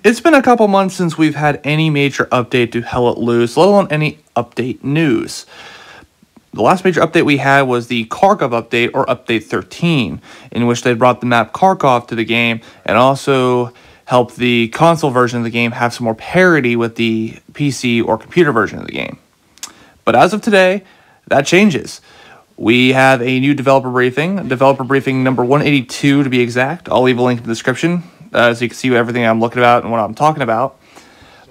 It's been a couple months since we've had any major update to Hell Let Loose, let alone any update news. The last major update we had was the Kharkov update, or Update 13, in which they brought the map Kharkov to the game and also helped the console version of the game have some more parity with the PC or computer version of the game. But as of today, that changes. We have a new developer briefing number 182 to be exact. I'll leave a link in the description so you can see everything I'm looking about and what I'm talking about.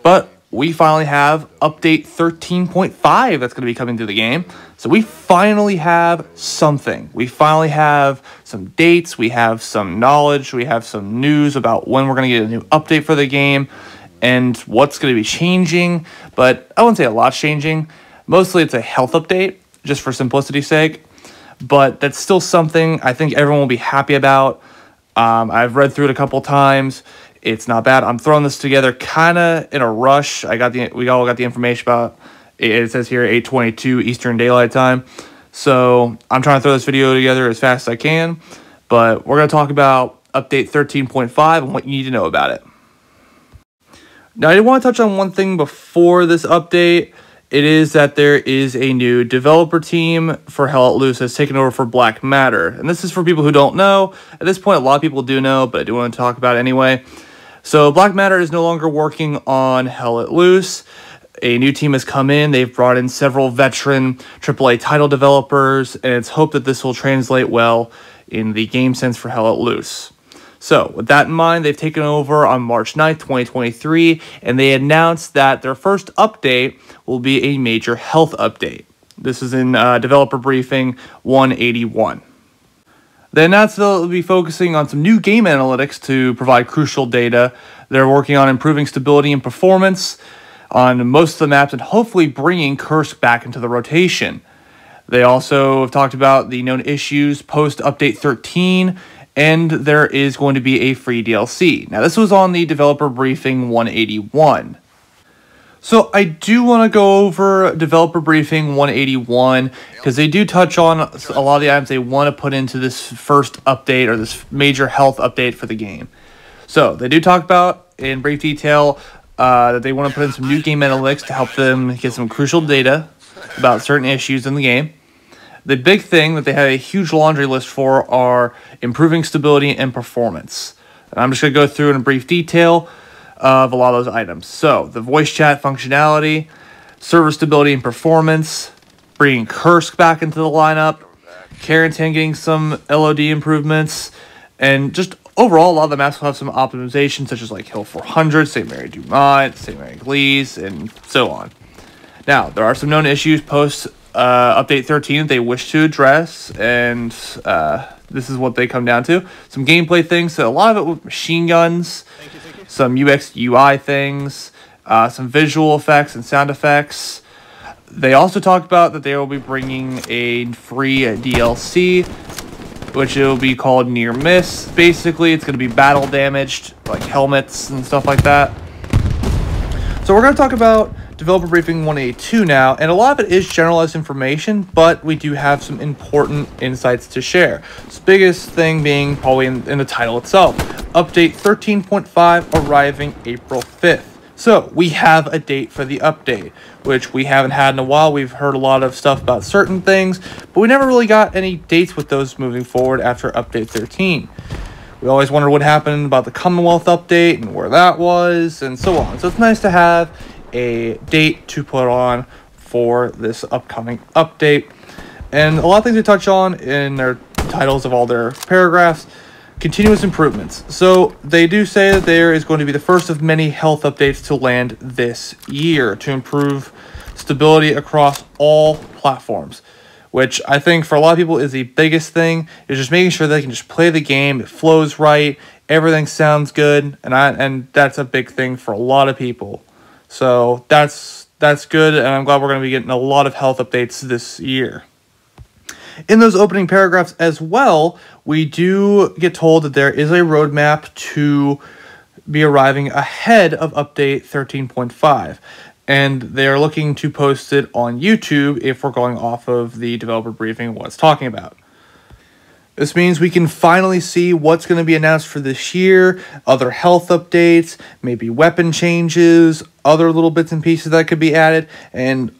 But we finally have Update 13.5 that's going to be coming to the game. So we finally have something. We finally have some dates, we have some knowledge, we have some news about when we're going to get a new update for the game and what's going to be changing. But I wouldn't say a lot's changing. Mostly it's a health update, just for simplicity's sake. But that's still something I think everyone will be happy about. I've read through it a couple times. It's not bad. I'm throwing this together kind of in a rush. We all got the information about it. It says here 8:22 Eastern Daylight Time. So I'm trying to throw this video together as fast as I can. But we're going to talk about Update 13.5 and what you need to know about it. Now, I did want to touch on one thing before this update. It is that there is a new developer team for Hell Let Loose that's taken over for Black Matter. And this is for people who don't know. At this point, a lot of people do know, but I do want to talk about it anyway. So Black Matter is no longer working on Hell Let Loose. A new team has come in. They've brought in several veteran AAA title developers, and it's hoped that this will translate well in the game sense for Hell Let Loose. So, with that in mind, they've taken over on March 9th, 2023, and they announced that their first update will be a major health update. This is in developer briefing 181. They announced they'll be focusing on some new game analytics to provide crucial data. They're working on improving stability and performance on most of the maps and hopefully bringing Kursk back into the rotation. They also have talked about the known issues post-Update 13, and there is going to be a free DLC. Now, this was on the developer briefing 181. So I do want to go over developer briefing 181 because they do touch on a lot of the items they want to put into this first update or this major health update for the game. So they do talk about in brief detail that they want to put in some new game analytics to help them get some crucial data about certain issues in the game. The big thing that they have a huge laundry list for are improving stability and performance. And I'm just going to go through in brief detail of a lot of those items. So, the voice chat functionality, server stability and performance, bringing Kursk back into the lineup, Quarantine getting some LOD improvements, and just overall, a lot of the maps will have some optimization, such as like Hill 400, St. Mary du Mont, St. Mary Glise, and so on. Now, there are some known issues post Update 13 that they wish to address, and this is what they come down to. Some gameplay things, so a lot of it with machine guns, some UX UI things, some visual effects and sound effects. They also talked about that they will be bringing a free DLC, which will be called Near Miss. Basically, it's going to be battle damaged, like helmets and stuff like that. So we're going to talk about developer briefing 182 now, and a lot of it is generalized information, but we do have some important insights to share. The biggest thing being probably in the title itself. Update 13.5 arriving April 5th. So we have a date for the update, which we haven't had in a while. We've heard a lot of stuff about certain things, but we never really got any dates with those moving forward after Update 13. We always wondered what happened about the Commonwealth update and where that was and so on. So it's nice to have a date to put on for this upcoming update. And a lot of things they touch on in their titles of all their paragraphs. Continuous improvements. So they do say that there is going to be the first of many health updates to land this year to improve stability across all platforms, which I think for a lot of people is the biggest thing, is just making sure they can just play the game, it flows right, everything sounds good, and that's a big thing for a lot of people. So that's good, and I'm glad we're going to be getting a lot of health updates this year. In those opening paragraphs as well, we do get told that there is a roadmap to be arriving ahead of Update 13.5. And they're looking to post it on YouTube if we're going off of the developer briefing what it's talking about. This means we can finally see what's going to be announced for this year, other health updates, maybe weapon changes, other little bits and pieces that could be added, and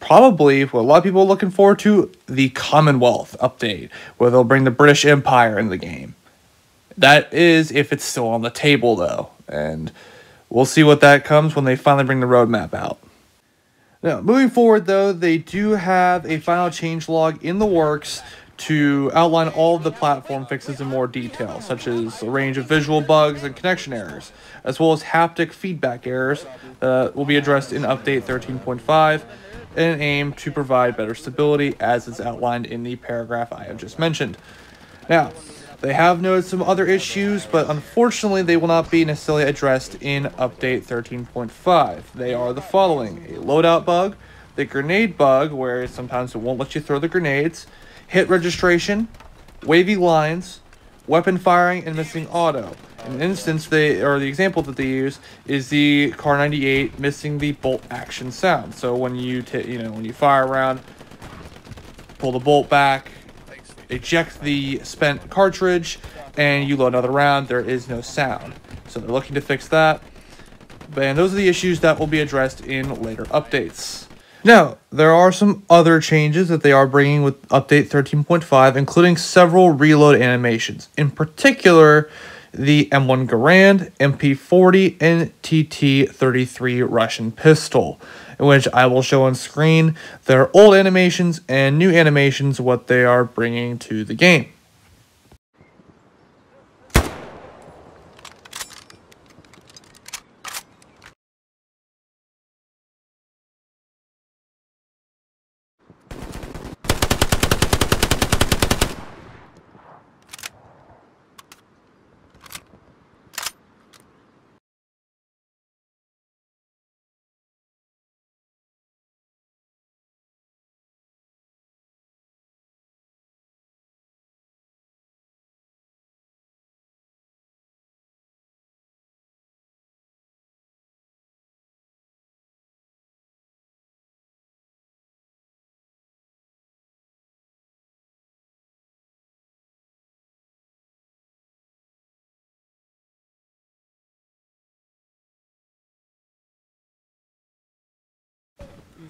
probably what a lot of people are looking forward to, the Commonwealth update, where they'll bring the British Empire in the game. That is if it's still on the table, though, and we'll see what that comes when they finally bring the roadmap out. Now, moving forward, though, they do have a final changelog in the works to outline all of the platform fixes in more detail, such as a range of visual bugs and connection errors, as well as haptic feedback errors that will be addressed in Update 13.5 in an aim to provide better stability, as is outlined in the paragraph I have just mentioned. Now, they have noted some other issues, but unfortunately they will not be necessarily addressed in Update 13.5. They are the following: a loadout bug, the grenade bug, where sometimes it won't let you throw the grenades, hit registration, wavy lines, weapon firing, and missing auto. In an instance, the example that they use is the Car 98 missing the bolt action sound. So when you when you fire a round, pull the bolt back, eject the spent cartridge, and you load another round, there is no sound. So they're looking to fix that. And those are the issues that will be addressed in later updates. Now, there are some other changes that they are bringing with Update 13.5, including several reload animations. In particular, the M1 Garand, MP40, and TT-33 Russian pistol, in which I will show on screen their old animations and new animations, what they are bringing to the game.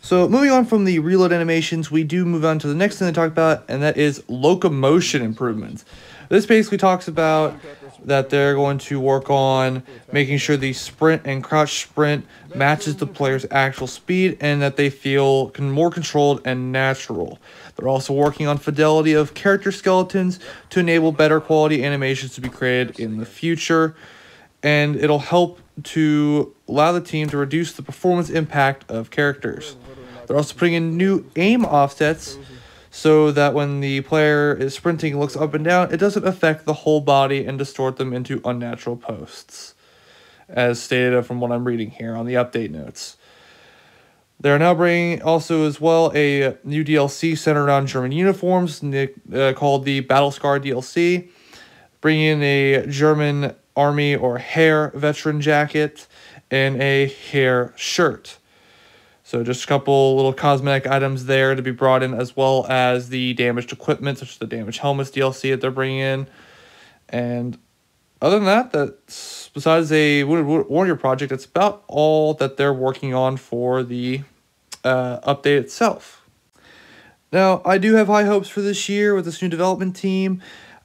So moving on from the reload animations, we do move on to the next thing to talk about, and that is locomotion improvements. This basically talks about that they're going to work on making sure the sprint and crouch sprint matches the player's actual speed, and that they feel more controlled and natural. They're also working on fidelity of character skeletons to enable better quality animations to be created in the future, and it'll help to allow the team to reduce the performance impact of characters. They're also putting in new aim offsets so that when the player is sprinting and looks up and down, it doesn't affect the whole body and distort them into unnatural posts, as stated from what I'm reading here on the update notes. They're now bringing also as well a new DLC centered around German uniforms called the Battle Scar DLC, bringing in a German Army or Heer veteran jacket and a Heer shirt. So just a couple little cosmetic items there to be brought in, as well as the damaged equipment, such as the damaged helmets DLC that they're bringing in. And other than that, that's besides a Wounded Warrior project, that's about all that they're working on for the update itself. Now, I do have high hopes for this year with this new development team.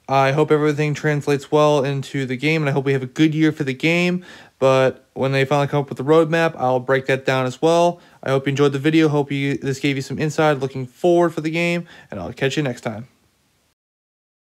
I hope everything translates well into the game, and I hope we have a good year for the game. But when they finally come up with the roadmap, I'll break that down as well. I hope you enjoyed the video. Hope this gave you some insight looking forward for the game, and I'll catch you next time.